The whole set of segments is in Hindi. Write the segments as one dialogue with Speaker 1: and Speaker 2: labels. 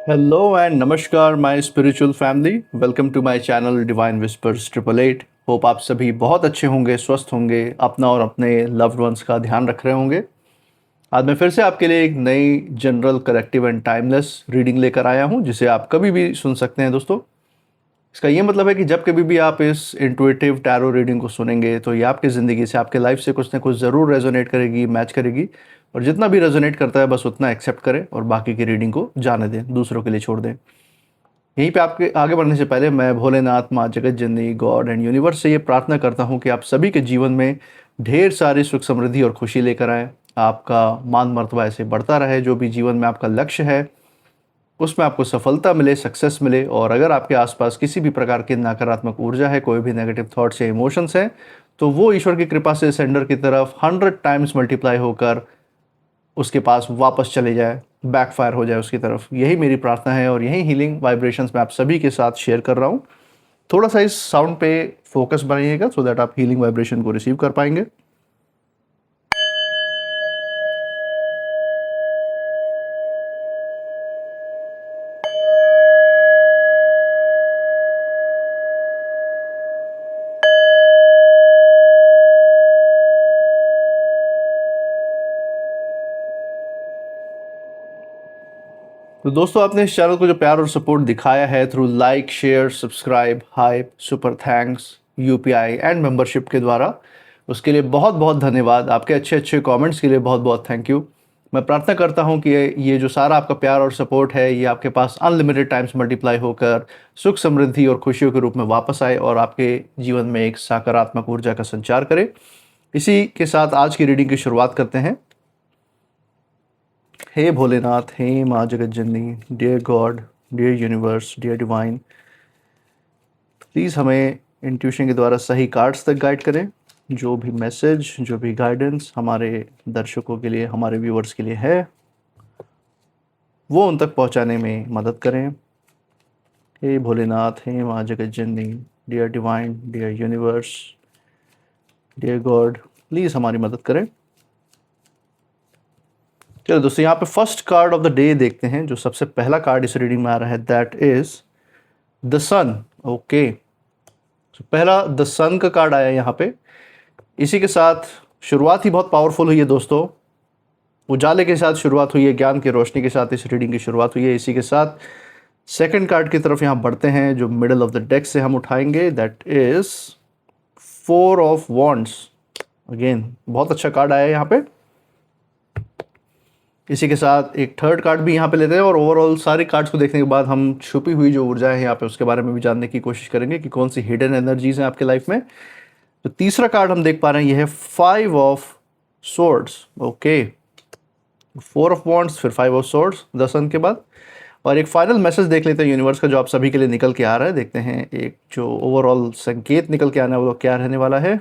Speaker 1: हेलो एंड नमस्कार my spiritual family. Welcome to my channel divine whispers 888। Hope आप सभी बहुत अच्छे होंगे, स्वस्थ होंगे, अपना और अपने लव्ड वंस का ध्यान रख रहे होंगे। आज मैं फिर से आपके लिए एक नई general collective and timeless reading लेकर आया हूं, जिसे आप कभी भी सुन सकते हैं दोस्तों। इसका ये मतलब है कि जब कभी भी आप इस इंट्यूटिव टैरो रीडिंग को सुनेंगे तो ये आपकी ज़िंदगी से, आपके लाइफ से कुछ ना कुछ ज़रूर रेजोनेट करेगी, मैच करेगी। और जितना भी रेजोनेट करता है बस उतना एक्सेप्ट करें और बाकी की रीडिंग को जाने दें, दूसरों के लिए छोड़ दें। यहीं पे आपके आगे बढ़ने से पहले मैं भोलेनाथ, माँ जगत जननी, गॉड एंड यूनिवर्स से ये प्रार्थना करता हूँ कि आप सभी के जीवन में ढेर सारी सुख समृद्धि और खुशी लेकर आएँ। आपका मान मर्तबा ऐसे बढ़ता रहे, जो भी जीवन में आपका लक्ष्य है उसमें आपको सफलता मिले, सक्सेस मिले। और अगर आपके आसपास किसी भी प्रकार की नकारात्मक ऊर्जा है, कोई भी नेगेटिव थॉट्स या इमोशंस हैं, तो वो ईश्वर की कृपा से सेंडर की तरफ 100 टाइम्स मल्टीप्लाई होकर उसके पास वापस चले जाए, बैकफायर हो जाए उसकी तरफ। यही मेरी प्रार्थना है और यही हीलिंग वाइब्रेशंस मैं आप सभी के साथ शेयर कर रहा हूँ। थोड़ा सा इस साउंड पे फोकस बनाइएगा सो दैट आप हीलिंग वाइब्रेशन को रिसीव कर पाएंगे। तो दोस्तों, आपने इस चैनल को जो प्यार और सपोर्ट दिखाया है through like, share, subscribe, hype, super thanks, UPI and membership के द्वारा, उसके लिए बहुत बहुत धन्यवाद। आपके अच्छे अच्छे कमेंट्स के लिए बहुत बहुत थैंक यू। मैं प्रार्थना करता हूं कि ये जो सारा आपका प्यार और सपोर्ट है ये आपके पास अनलिमिटेड टाइम्स मल्टीप्लाई होकर सुख समृद्धि और खुशियों के रूप में वापस आए और आपके जीवन में एक सकारात्मक ऊर्जा का संचार करे। इसी के साथ आज की रीडिंग की शुरुआत करते हैं। हे भोलेनाथ, हे माँ जगत जननी, dear God, dear universe, dear divine, please हमें इंट्यूशन के द्वारा सही कार्ड्स तक गाइड करें। जो भी मैसेज, जो भी गाइडेंस हमारे दर्शकों के लिए, हमारे व्यूअर्स के लिए है, वो उन तक पहुंचाने में मदद करें। हे भोलेनाथ, हे माँ जगत जननी, dear divine, dear universe, dear God, please हमारी मदद करें। चलो दोस्तों, यहाँ पे first card of the day देखते हैं। जो सबसे पहला कार्ड इस रीडिंग में आ रहा है that is the sun. Okay, पहला द सन का कार्ड आया यहाँ पे। इसी के साथ शुरुआत ही बहुत पावरफुल हुई है दोस्तों। उजाले के साथ शुरुआत हुई है, ज्ञान की रोशनी के साथ इस रीडिंग की शुरुआत हुई है। इसी के साथ सेकंड कार्ड की तरफ यहाँ बढ़ते हैं, जो मिडल ऑफ द डेक से हम उठाएंगे, that is 4 of wands. Again बहुत अच्छा कार्ड आया है यहाँ पे। इसी के साथ एक थर्ड कार्ड भी यहाँ पे लेते हैं और ओवरऑल सारे कार्ड्स को देखने के बाद हम छुपी हुई जो ऊर्जा है यहाँ पे उसके बारे में भी जानने की कोशिश करेंगे कि कौन सी हिडन एनर्जीज हैं आपके लाइफ में। तो तीसरा कार्ड हम देख पा रहे हैं, ये है 5 of swords. Okay, 4 of wands, फिर 5 ऑफ सोर्ड्स द सन के बाद। और एक फाइनल मैसेज देख लेते हैं यूनिवर्स का, जो आप सभी के लिए निकल के आ रहा है। देखते हैं एक जो ओवरऑल संकेत निकल के आने वाला क्या रहने वाला है।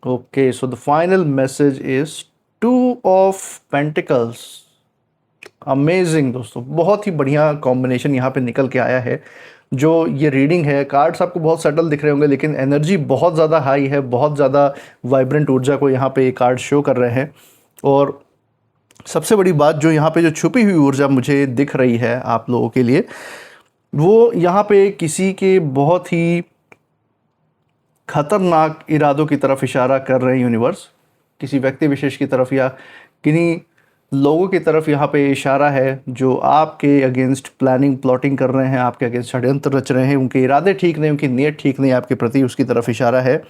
Speaker 1: Okay, so the final message is 2 of pentacles. Amazing दोस्तों, बहुत ही बढ़िया कॉम्बिनेशन यहाँ पे निकल के आया है। जो ये रीडिंग है, कार्ड्स आपको बहुत सटल दिख रहे होंगे लेकिन एनर्जी बहुत ज़्यादा हाई है, बहुत ज़्यादा वाइब्रेंट ऊर्जा को यहाँ पे ये कार्ड शो कर रहे हैं। और सबसे बड़ी बात, जो यहाँ पे जो छुपी हुई ऊर्जा मुझे दिख रही है आप लोगों के लिए, वो यहाँ पे किसी के बहुत ही खतरनाक इरादों की तरफ इशारा कर रहे हैं यूनिवर्स। किसी व्यक्ति विशेष की तरफ या किन्हीं लोगों की तरफ यहाँ पे इशारा है जो आपके अगेंस्ट प्लानिंग प्लॉटिंग कर रहे हैं, आपके अगेंस्ट षड्यंत्र रच रहे हैं। उनके इरादे ठीक नहीं, उनकी नीयत ठीक नहीं आपके प्रति, उसकी तरफ इशारा है।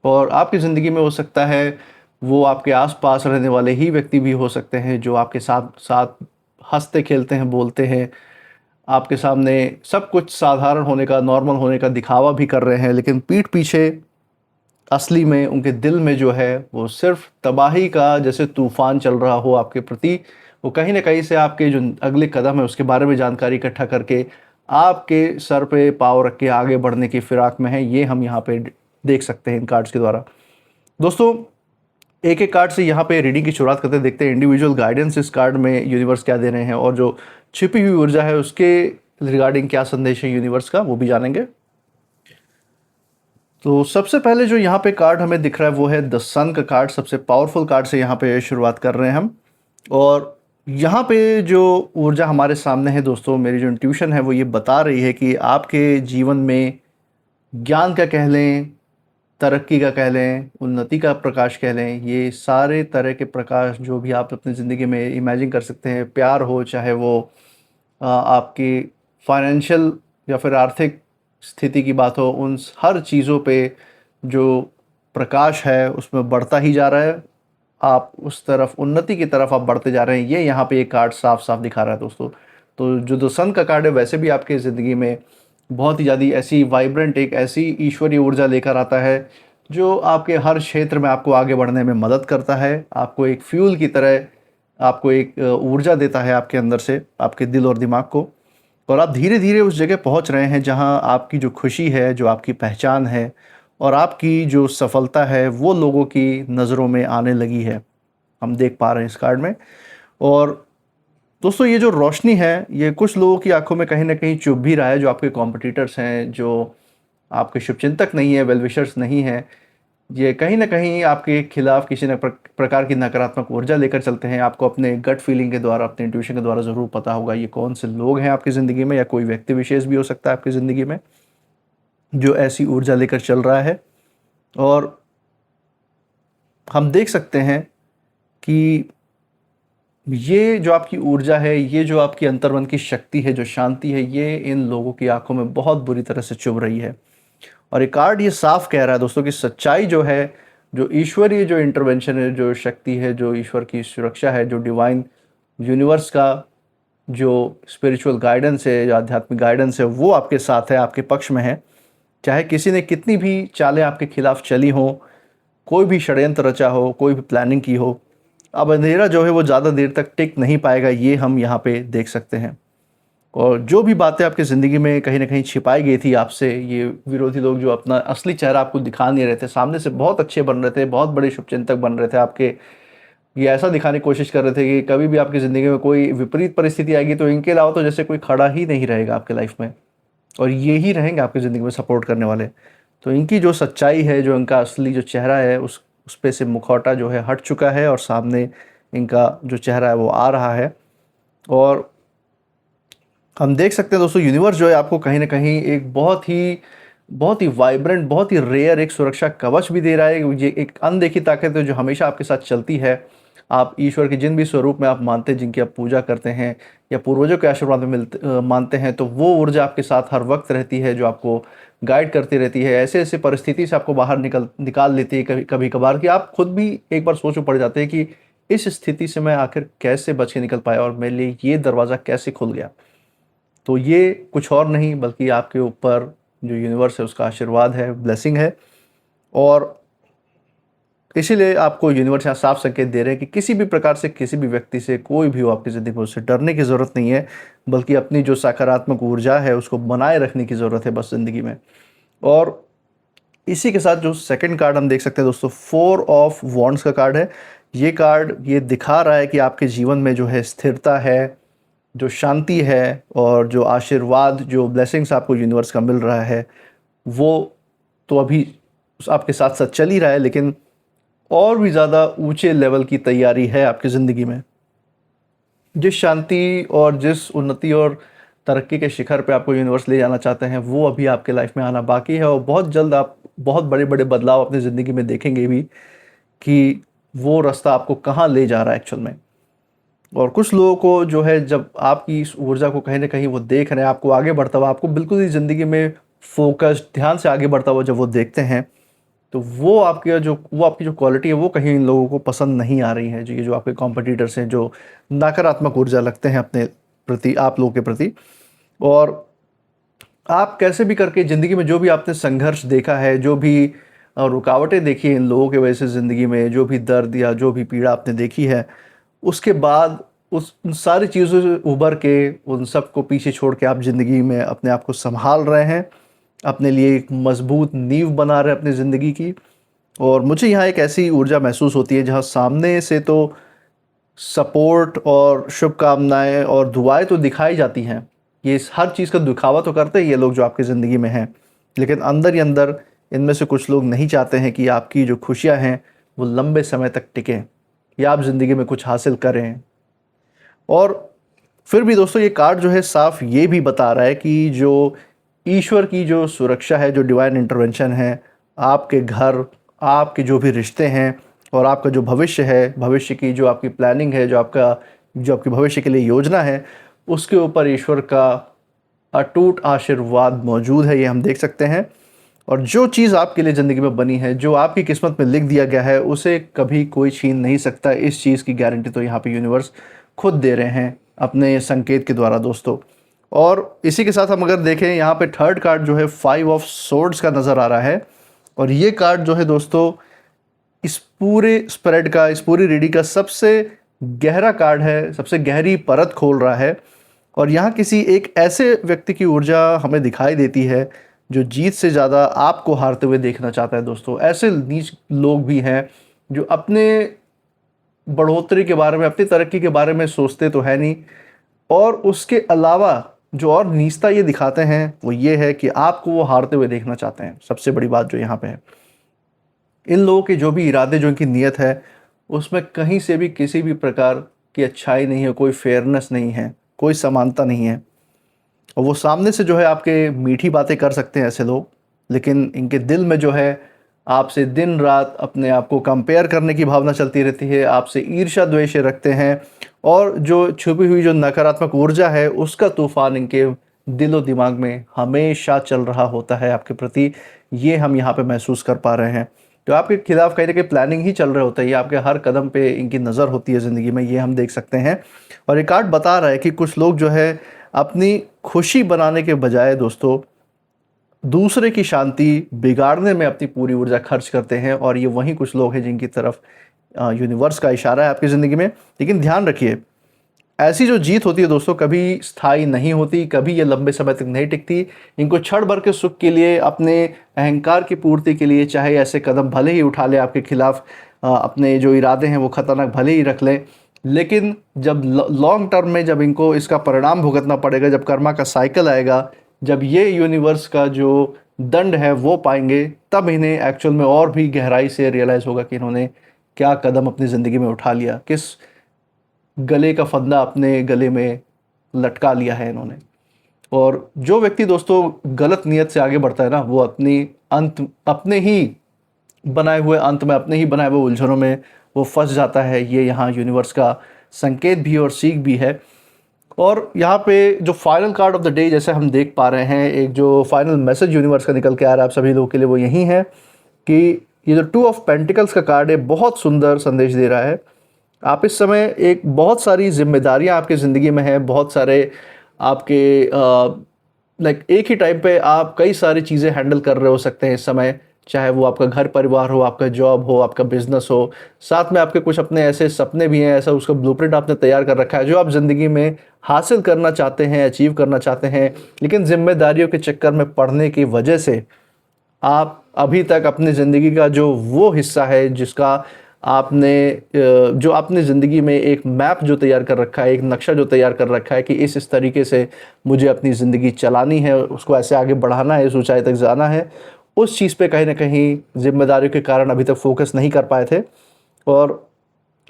Speaker 1: और आपकी ज़िंदगी में हो सकता है वो आपके आसपास रहने वाले ही व्यक्ति भी हो सकते हैं, जो आपके साथ साथ हंसते खेलते हैं, बोलते हैं, आपके सामने सब कुछ साधारण होने का, नॉर्मल होने का दिखावा भी कर रहे हैं, लेकिन पीठ पीछे असली में उनके दिल में जो है वो सिर्फ तबाही का जैसे तूफान चल रहा हो आपके प्रति। वो कहीं ना कहीं से आपके जो अगले कदम है उसके बारे में जानकारी इकट्ठा करके आपके सर पे पाँव रख के आगे बढ़ने की फिराक में है। ये हम यहाँ पे देख सकते हैं इन कार्ड्स के द्वारा। दोस्तों, एक एक कार्ड से यहाँ पे रीडिंग की शुरुआत करते देखते हैं इंडिविजुअल गाइडेंस इस कार्ड में यूनिवर्स क्या दे रहे हैं, और जो छिपी हुई ऊर्जा है उसके रिगार्डिंग क्या संदेश है यूनिवर्स का, वो भी जानेंगे। तो सबसे पहले जो यहाँ पे कार्ड हमें दिख रहा है वो है द सन का कार्ड। सबसे पावरफुल कार्ड से यहाँ पे शुरुआत कर रहे हैं हम। और यहाँ पे जो ऊर्जा हमारे सामने है दोस्तों, मेरी जो इंट्यूशन है वो ये बता रही है कि आपके जीवन में ज्ञान का कह लें, तरक्की का कह लें, उन्नति का प्रकाश कह लें, ये सारे तरह के प्रकाश जो भी आप अपनी ज़िंदगी में इमेजिन कर सकते हैं, प्यार हो चाहे वो आपकी फाइनेंशियल या फिर आर्थिक स्थिति की बात हो, उन हर चीज़ों पे जो प्रकाश है उसमें बढ़ता ही जा रहा है। आप उस तरफ उन्नति की तरफ आप बढ़ते जा रहे हैं, ये यहाँ पे एक कार्ड साफ-साफ दिखा रहा है दोस्तों। तो जो द सन का कार्ड है वैसे भी आपकी ज़िंदगी में बहुत ही ज़्यादा ऐसी वाइब्रेंट एक ऐसी ईश्वरीय ऊर्जा लेकर आता है, जो आपके हर क्षेत्र में आपको आगे बढ़ने में मदद करता है। आपको एक फ्यूल की तरह आपको एक ऊर्जा देता है आपके अंदर से, आपके दिल और दिमाग को, और आप धीरे-धीरे उस जगह पहुँच रहे हैं जहाँ आपकी जो खुशी है, जो आपकी पहचान है और आपकी जो सफलता है, वो लोगों की नज़रों में आने लगी है। हम देख पा रहे हैं इस कार्ड में। और दोस्तों ये जो रोशनी है, ये कुछ लोगों की आँखों में कहीं न कहीं चुभ भी रहा है, जो आपके कॉम्पिटिटर्स हैं, जो आपके शुभचिंतक नहीं है, वेल विशर्स नहीं हैं। ये कहीं न कहीं आपके खिलाफ किसी न प्रकार की नकारात्मक ऊर्जा लेकर चलते हैं। आपको अपने गट फीलिंग के द्वारा, अपने इंट्यूशन के द्वारा ज़रूर पता होगा ये कौन से लोग हैं आपकी ज़िंदगी में, या कोई व्यक्ति विशेष भी हो सकता है आपकी ज़िंदगी में, जो ऐसी ऊर्जा लेकर चल रहा है। और हम देख सकते हैं कि ये जो आपकी ऊर्जा है, ये जो आपकी अंतर्मन की शक्ति है, जो शांति है, ये इन लोगों की आँखों में बहुत बुरी तरह से चुभ रही है। और ये कार्ड ये साफ कह रहा है दोस्तों कि सच्चाई जो है, जो ईश्वरीय जो इंटरवेंशन है, जो शक्ति है, जो ईश्वर की सुरक्षा है, जो डिवाइन यूनिवर्स का जो स्पिरिचुअल गाइडेंस है, जो आध्यात्मिक गाइडेंस है, वो आपके साथ है, आपके पक्ष में है। चाहे किसी ने कितनी भी चालें आपके खिलाफ चली हों, कोई भी षड्यंत्र रचा हो, कोई भी प्लानिंग की हो, अब अंधेरा जो है वो ज़्यादा देर तक टिक नहीं पाएगा, ये हम यहाँ पे देख सकते हैं। और जो भी बातें आपकी ज़िंदगी में कहीं न कहीं छिपाई गई थी आपसे, ये विरोधी लोग जो अपना असली चेहरा आपको दिखा नहीं रहे थे, सामने से बहुत अच्छे बन रहे थे, बहुत बड़े शुभचिंतक बन रहे थे आपके, ये ऐसा दिखाने की कोशिश कर रहे थे कि कभी भी आपकी ज़िंदगी में कोई विपरीत परिस्थिति आएगी तो इनके अलावा तो जैसे कोई खड़ा ही नहीं रहेगा आपके लाइफ में, और ये ही रहेंगे आपकी ज़िंदगी में सपोर्ट करने वाले। तो इनकी जो सच्चाई है, जो इनका असली जो चेहरा है, उस पे से मुखौटा जो है हट चुका है और सामने इनका जो चेहरा है वो आ रहा है। और हम देख सकते हैं दोस्तों, यूनिवर्स जो है आपको कहीं न कहीं एक बहुत ही वाइब्रेंट, बहुत ही रेयर एक सुरक्षा कवच भी दे रहा है। ये एक अनदेखी ताकत है जो हमेशा आपके साथ चलती है। आप ईश्वर के जिन भी स्वरूप में आप मानते हैं, जिनकी आप पूजा करते हैं या पूर्वजों के आशीर्वाद में मानते हैं, तो वो ऊर्जा आपके साथ हर वक़्त रहती है, जो आपको गाइड करती रहती है। ऐसे-ऐसे परिस्थिति से आपको बाहर निकाल लेती है कभी-कभार कि आप खुद भी एक बार सोच में पड़ जाते हैं कि इस स्थिति से मैं आखिर कैसे बच के निकल पाया और मेरे लिए ये दरवाज़ा कैसे खुल गया। तो ये कुछ और नहीं बल्कि आपके ऊपर जो यूनिवर्स है उसका आशीर्वाद है, ब्लेसिंग है। और इसीलिए आपको यूनिवर्स यहाँ साफ संकेत दे रहे हैं कि किसी भी प्रकार से, किसी भी व्यक्ति से, कोई भी हो आपकी ज़िंदगी में, उससे डरने की ज़रूरत नहीं है, बल्कि अपनी जो सकारात्मक ऊर्जा है उसको बनाए रखने की ज़रूरत है बस ज़िंदगी में। और इसी के साथ जो सेकंड कार्ड हम देख सकते हैं दोस्तों, 4 ऑफ वॉन्ड्स का कार्ड है। ये कार्ड ये दिखा रहा है कि आपके जीवन में जो है स्थिरता है, जो शांति है और जो आशीर्वाद, जो ब्लेसिंग्स आपको यूनिवर्स का मिल रहा है, वो तो अभी आपके साथ-साथ चल ही रहा है, लेकिन और भी ज़्यादा ऊँचे लेवल की तैयारी है आपकी ज़िंदगी में। जिस शांति और जिस उन्नति और तरक्की के शिखर पे आपको यूनिवर्स ले जाना चाहते हैं, वो अभी आपके लाइफ में आना बाकी है, और बहुत जल्द आप बहुत बड़े-बड़े बदलाव अपनी ज़िंदगी में देखेंगे भी कि वो रास्ता आपको कहाँ ले जा रहा है एक्चुअल में। और कुछ लोगों को जो है, जब आपकी इस ऊर्जा को कहीं न कहीं वो देख रहे हैं, आपको आगे बढ़ता हुआ, आपको बिल्कुल ही ज़िंदगी में फ़ोकस्ड, ध्यान से आगे बढ़ता हुआ जब वो देखते हैं, तो वो आपकी जो क्वालिटी है, वो कहीं इन लोगों को पसंद नहीं आ रही है। जो ये जो आपके कॉम्पिटिटर्स हैं, जो नकारात्मक ऊर्जा लगते हैं अपने प्रति, आप लोगों के प्रति। और आप कैसे भी करके ज़िंदगी में जो भी आपने संघर्ष देखा है, जो भी रुकावटें देखी हैं इन लोगों की वजह से ज़िंदगी में, जो भी दर्द या जो भी पीड़ा आपने देखी है, उसके बाद उन सारी चीज़ों से उभर के, उन सब को पीछे छोड़ के आप ज़िंदगी में अपने आप को सँभाल रहे हैं, अपने लिए एक मज़बूत नींव बना रहे हैं अपनी ज़िंदगी की। और मुझे यहाँ एक ऐसी ऊर्जा महसूस होती है जहाँ सामने से तो सपोर्ट और शुभकामनाएँ और दुआएँ तो दिखाई जाती हैं। ये हर चीज़ का दिखावा तो करते हैं ये लोग जो आपकी ज़िंदगी में हैं, लेकिन अंदर ही अंदर इनमें से कुछ लोग नहीं चाहते हैं कि आपकी जो खुशियाँ हैं वो लंबे समय तक टिकें या आप ज़िंदगी में कुछ हासिल करें। और फिर भी दोस्तों ये कार्ड जो है साफ ये भी बता रहा है कि जो ईश्वर की जो सुरक्षा है, जो डिवाइन इंटरवेंशन है, आपके घर, आपके जो भी रिश्ते हैं और आपका जो भविष्य है, भविष्य की जो आपकी प्लानिंग है, जो आपकी भविष्य के लिए योजना है, उसके ऊपर ईश्वर का अटूट आशीर्वाद मौजूद है, ये हम देख सकते हैं। और जो चीज़ आपके लिए ज़िंदगी में बनी है, जो आपकी किस्मत में लिख दिया गया है, उसे कभी कोई छीन नहीं सकता। इस चीज़ की गारंटी तो यहाँ पे यूनिवर्स खुद दे रहे हैं अपने संकेत के द्वारा दोस्तों। और इसी के साथ हम अगर देखें, यहाँ पे थर्ड कार्ड जो है 5 ऑफ सोर्ड्स का नज़र आ रहा है। और ये कार्ड जो है दोस्तों इस पूरे स्प्रेड का, इस पूरी रीडिंग का सबसे गहरा कार्ड है, सबसे गहरी परत खोल रहा है। और यहाँ किसी एक ऐसे व्यक्ति की ऊर्जा हमें दिखाई देती है जो जीत से ज़्यादा आपको हारते हुए देखना चाहता है दोस्तों। ऐसे नीच लोग भी हैं जो अपने बढ़ोतरी के बारे में, अपनी तरक्की के बारे में सोचते तो है नहीं, और उसके अलावा जो और नीचता ये दिखाते हैं वो ये है कि आपको वो हारते हुए देखना चाहते हैं। सबसे बड़ी बात जो यहाँ पे है, इन लोगों के जो भी इरादे, जो इनकी नीयत है, उसमें कहीं से भी किसी भी प्रकार की अच्छाई नहीं है, कोई फेयरनेस नहीं है, कोई समानता नहीं है। और वो सामने से जो है आपके मीठी बातें कर सकते हैं ऐसे लोग, लेकिन इनके दिल में जो है आपसे दिन रात अपने आप को कंपेयर करने की भावना चलती रहती है, आपसे ईर्ष्या द्वेष रखते हैं। और जो छुपी हुई जो नकारात्मक ऊर्जा है, उसका तूफान इनके दिलो दिमाग में हमेशा चल रहा होता है आपके प्रति। ये हम यहाँ पे महसूस कर पा रहे हैं। तो आपके खिलाफ कहीं ना कहीं प्लानिंग ही चल रहे होता है, ये आपके हर कदम पे इनकी नज़र होती है ज़िंदगी में, ये हम देख सकते हैं। और ये कार्ड बता रहा है कि कुछ लोग जो है अपनी खुशी बनाने के बजाय दोस्तों दूसरे की शांति बिगाड़ने में अपनी पूरी ऊर्जा खर्च करते हैं। और ये वही कुछ लोग हैं जिनकी तरफ यूनिवर्स का इशारा है आपकी ज़िंदगी में। लेकिन ध्यान रखिए, ऐसी जो जीत होती है दोस्तों कभी स्थायी नहीं होती, कभी ये लंबे समय तक नहीं टिकती। इनको क्षण भर के सुख के लिए, अपने अहंकार की पूर्ति के लिए चाहे ऐसे कदम भले ही उठा ले आपके खिलाफ, अपने जो इरादे हैं वो खतरनाक भले ही रख लें, लेकिन जब लॉन्ग टर्म में जब इनको इसका परिणाम भुगतना पड़ेगा, जब कर्मा का साइकिल आएगा, जब ये यूनिवर्स का जो दंड है वो पाएंगे, तब इन्हें एक्चुअल में और भी गहराई से रियलाइज़ होगा कि इन्होंने क्या कदम अपनी ज़िंदगी में उठा लिया, किस गले का फंदा अपने गले में लटका लिया है इन्होंने। और जो व्यक्ति दोस्तों गलत नीयत से आगे बढ़ता है ना, वो अपने ही बनाए हुए अंत में, अपने ही बनाए हुए उलझनों में वो फंस जाता है। ये यहाँ यूनिवर्स का संकेत भी और सीख भी है। और यहाँ पे जो final card of the day जैसे हम देख पा रहे हैं, एक जो फाइनल मैसेज यूनिवर्स का निकल के आ रहा है आप सभी लोगों के लिए, वो यही है कि ये जो 2 ऑफ पेंटिकल्स का कार्ड है बहुत सुंदर संदेश दे रहा है। आप इस समय एक बहुत सारी जिम्मेदारियां आपकी ज़िंदगी में हैं, बहुत सारे आपके एक ही टाइम पे आप कई सारी चीज़ें हैंडल कर रहे हो सकते हैं इस समय, चाहे वो आपका घर परिवार हो, आपका जॉब हो, आपका बिजनेस हो, साथ में आपके कुछ अपने ऐसे सपने भी हैं, ऐसा उसका ब्लूप्रिंट आपने तैयार कर रखा है जो आप ज़िंदगी में हासिल करना चाहते हैं, अचीव करना चाहते हैं। लेकिन जिम्मेदारियों के चक्कर में पड़ने की वजह से आप अभी तक अपनी ज़िंदगी का जो वो हिस्सा है जिसका जो आपने ज़िंदगी में एक मैप जो तैयार कर रखा है, एक नक्शा जो तैयार कर रखा है कि इस तरीके से मुझे अपनी ज़िंदगी चलानी है, उसको ऐसे आगे बढ़ाना है, इस ऊंचाई तक जाना है, उस चीज़ पे कहीं ना कहीं जिम्मेदारियों के कारण अभी तक फोकस नहीं कर पाए थे। और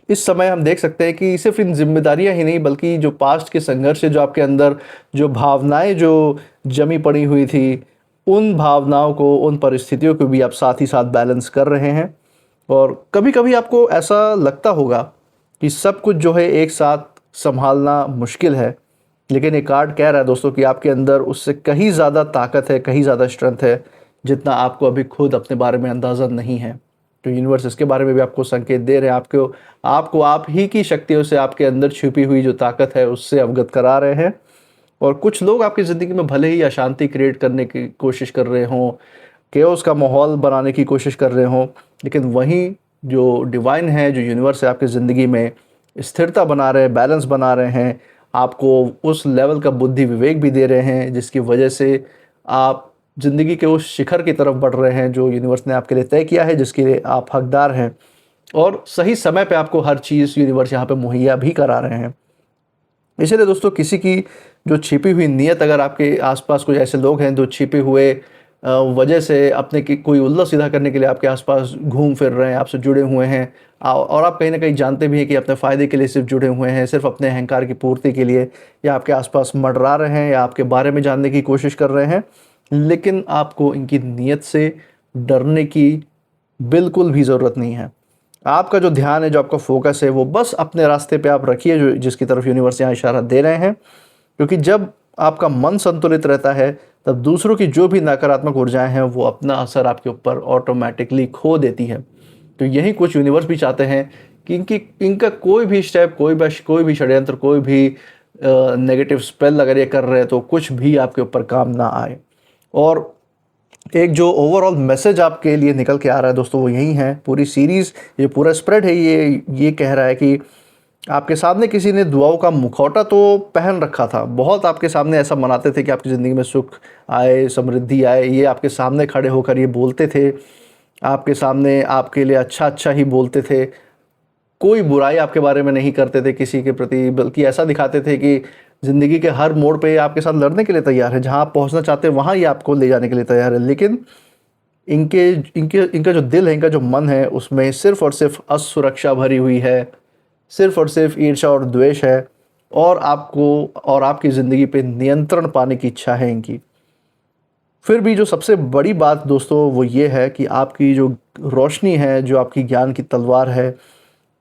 Speaker 1: इस समय हम देख सकते हैं कि सिर्फ इन जिम्मेदारियां ही नहीं, बल्कि जो पास्ट के संघर्ष है, जो आपके अंदर जो भावनाएं जो जमी पड़ी हुई थी, उन भावनाओं को, उन परिस्थितियों को भी आप साथ ही साथ बैलेंस कर रहे हैं। और कभी कभी आपको ऐसा लगता होगा कि सब कुछ जो है एक साथ संभालना मुश्किल है, लेकिन ये कार्ड कह रहा है दोस्तों कि आपके अंदर उससे कहीं ज़्यादा ताकत है, कहीं ज़्यादा स्ट्रेंथ है, जितना आपको अभी खुद अपने बारे में अंदाज़ा नहीं है। तो यूनिवर्स इसके बारे में भी आपको संकेत दे रहे हैं, आपको आप ही की शक्तियों से, आपके अंदर छुपी हुई जो ताकत है उससे अवगत करा रहे हैं। और कुछ लोग आपकी ज़िंदगी में भले ही अशांति क्रिएट करने की कोशिश कर रहे हों, केओस का माहौल बनाने की कोशिश कर रहे हों, लेकिन वहीं जो डिवाइन है, जो यूनिवर्स है, आपकी ज़िंदगी में स्थिरता बना रहे हैं, बैलेंस बना रहे हैं, आपको उस लेवल का बुद्धि विवेक भी दे रहे हैं जिसकी वजह से आप ज़िंदगी के उस शिखर की तरफ बढ़ रहे हैं जो यूनिवर्स ने आपके लिए तय किया है, जिसके लिए आप हकदार हैं। और सही समय पे आपको हर चीज़ यूनिवर्स यहाँ पे मुहैया भी करा रहे हैं। इसलिए दोस्तों किसी की जो छिपी हुई नीयत, अगर आपके आसपास कुछ ऐसे लोग हैं जो छिपे हुए वजह से अपने की कोई उल्ला सीधा करने के लिए आपके आसपास घूम फिर रहे हैं, आपसे जुड़े हुए हैं, और आप कहीं ना कहीं जानते भी हैं कि अपने फ़ायदे के लिए सिर्फ जुड़े हुए हैं, सिर्फ अपने अहंकार की पूर्ति के लिए, या आपके आसपास मंडरा रहे हैं या आपके बारे में जानने की कोशिश कर रहे हैं। लेकिन आपको इनकी नीयत से डरने की बिल्कुल भी ज़रूरत नहीं है। आपका जो ध्यान है, जो आपका फोकस है, वो बस अपने रास्ते पे आप रखिए, जो जिसकी तरफ यूनिवर्स यहाँ इशारा दे रहे हैं। क्योंकि जब आपका मन संतुलित रहता है, तब दूसरों की जो भी नकारात्मक ऊर्जाएं हैं वो अपना असर आपके ऊपर ऑटोमेटिकली खो देती है। तो यही कुछ यूनिवर्स भी चाहते हैं कि इनका कोई भी स्टेप, कोई भी षड्यंत्र, कोई भी नेगेटिव स्पेल अगर ये कर रहे हैं तो कुछ भी आपके ऊपर काम ना आए। और एक जो ओवरऑल मैसेज आपके लिए निकल के आ रहा है दोस्तों, वो यही है। पूरी सीरीज़, ये पूरा स्प्रेड है, ये कह रहा है कि आपके सामने किसी ने दुआओं का मुखौटा तो पहन रखा था। बहुत आपके सामने ऐसा मनाते थे कि आपकी ज़िंदगी में सुख आए, समृद्धि आए। ये आपके सामने खड़े होकर ये बोलते थे, आपके सामने आपके लिए अच्छा अच्छा ही बोलते थे। कोई बुराई आपके बारे में नहीं करते थे किसी के प्रति, बल्कि ऐसा दिखाते थे कि ज़िंदगी के हर मोड़ पे आपके साथ लड़ने के लिए तैयार है। जहाँ आप पहुँचना चाहते हैं वहाँ ये आपको ले जाने के लिए तैयार है। लेकिन इनका जो दिल है, इनका जो मन है, उसमें सिर्फ़ और सिर्फ असुरक्षा भरी हुई है, सिर्फ़ और सिर्फ ईर्ष्या और द्वेष है, और आपको और आपकी ज़िंदगी पे नियंत्रण पाने की इच्छा है इनकी। फिर भी जो सबसे बड़ी बात दोस्तों वो ये है कि आपकी जो रोशनी है, जो आपकी ज्ञान की तलवार है,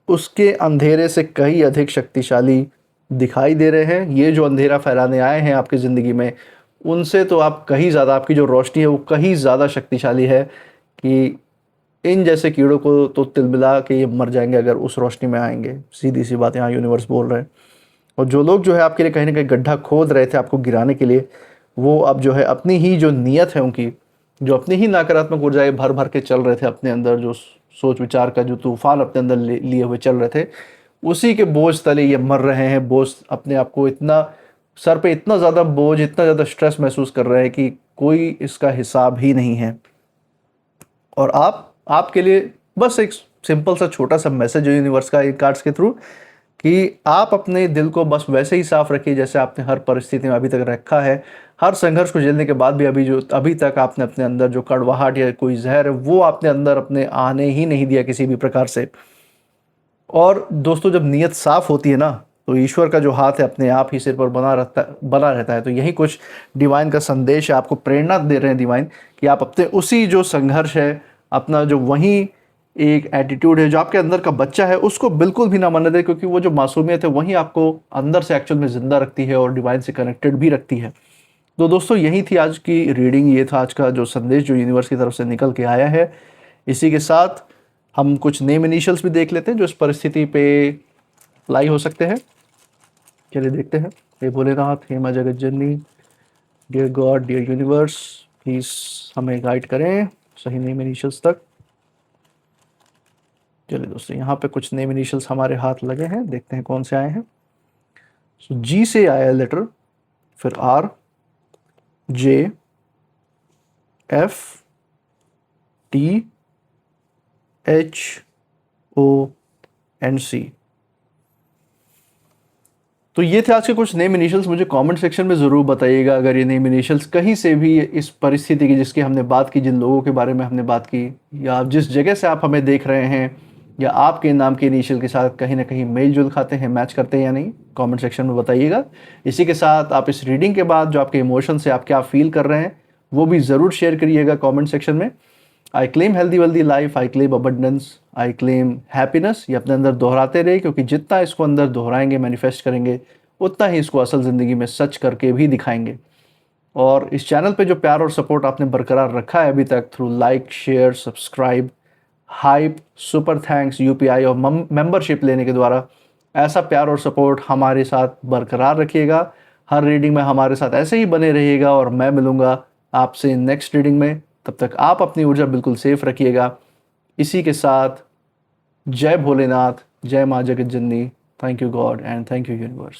Speaker 1: उसके अंधेरे से कहीं अधिक शक्तिशाली दिखाई दे रहे हैं। ये जो अंधेरा फैलाने आए हैं आपकी ज़िंदगी में, उनसे तो आप कहीं ज़्यादा, आपकी जो रोशनी है वो कहीं ज़्यादा शक्तिशाली है कि इन जैसे कीड़ों को तो तिलमिला के ये मर जाएंगे अगर उस रोशनी में आएंगे। सीधी सी बात यहाँ यूनिवर्स बोल रहे हैं। और जो लोग जो है आपके लिए कहीं ना कहीं गड्ढा खोद रहे थे आपको गिराने के लिए, वो अब जो है अपनी ही जो नीयत है उनकी, जो अपनी ही नकारात्मक ऊर्जाएं भर भर के चल रहे थे अपने अंदर, जो सोच विचार का जो तूफान अपने अंदर लिए हुए चल रहे थे, उसी के बोझ तले ये मर रहे हैं। बोझ अपने आप को इतना, सर पे इतना ज़्यादा बोझ, इतना ज़्यादा स्ट्रेस महसूस कर रहे हैं कि कोई इसका हिसाब ही नहीं है। और आपके लिए बस एक सिंपल सा छोटा सा मैसेज है यूनिवर्स का, एक कार्ड्स के थ्रू, कि आप अपने दिल को बस वैसे ही साफ रखिए जैसे आपने हर परिस्थिति में अभी तक रखा है। हर संघर्ष को झेलने के बाद भी अभी तक आपने अपने अंदर जो कड़वाहट या कोई जहर है वो आपने अंदर अपने आने ही नहीं दिया किसी भी प्रकार से। और दोस्तों, जब नीयत साफ होती है ना, तो ईश्वर का जो हाथ है अपने आप ही सिर पर बना रहता है। तो यही कुछ डिवाइन का संदेश है, आपको प्रेरणा दे रहे हैं डिवाइन कि आप अपने उसी जो संघर्ष है, अपना जो वही एक एटीट्यूड है, जो आपके अंदर का बच्चा है, उसको बिल्कुल भी ना मरने दे, क्योंकि वो जो मासूमियत है वही आपको अंदर से एक्चुअल में ज़िंदा रखती है और डिवाइन से कनेक्टेड भी रखती है। तो दोस्तों, यही थी आज की रीडिंग, ये था आज का जो संदेश जो यूनिवर्स की तरफ से निकल के आया है। इसी के साथ हम कुछ नेम इनिशियल्स भी देख लेते हैं जो इस परिस्थिति पे अप्लाई हो सकते हैं। चलिए देखते हैं। हे भोलेनाथ, हे माँ जगत जननी, dear God, dear universe, please हमें गाइड करें सही नेम इनिशियल्स तक। चलिए दोस्तों, यहाँ पे कुछ नेम इनिशियल्स हमारे हाथ लगे हैं, देखते हैं कौन से आए हैं। सो जी से आया लेटर, फिर R, J, F, T, H, O and C. तो ये थे आज के कुछ नेम इनिशियल्स। मुझे कमेंट सेक्शन में ज़रूर बताइएगा अगर ये नेम इनिशियल्स कहीं से भी इस परिस्थिति की जिसकी हमने बात की, जिन लोगों के बारे में हमने बात की, या जिस जगह से आप हमें देख रहे हैं, या आपके नाम के इनिशियल के साथ कहीं ना कहीं मेल जुल खाते हैं, मैच करते हैं या नहीं, कमेंट सेक्शन में बताइएगा। इसी के साथ आप इस रीडिंग के बाद जो आपके इमोशंस है, आप क्या फील कर रहे हैं, वो भी ज़रूर शेयर करिएगा कमेंट सेक्शन में। I claim healthy wealthy life, I claim abundance, I claim happiness. ये अपने अंदर दोहराते रहे, क्योंकि जितना इसको अंदर दोहराएंगे, मैनिफेस्ट करेंगे, उतना ही इसको असल ज़िंदगी में सच करके भी दिखाएंगे। और इस चैनल पे जो प्यार और सपोर्ट आपने बरकरार रखा है अभी तक through like, share, subscribe, hype, super thanks, UPI और मेंबरशिप लेने के द्वारा, ऐसा प्यार और सपोर्ट हमारे साथ बरकरार रखिएगा। हर रीडिंग में हमारे साथ ऐसे ही बने रहिएगा, और मैं मिलूँगा आपसे नेक्स्ट रीडिंग में। तब तक आप अपनी ऊर्जा बिल्कुल सेफ रखिएगा। इसी के साथ जय भोलेनाथ, जय माँ जगत जननी। Thank you God and thank you universe.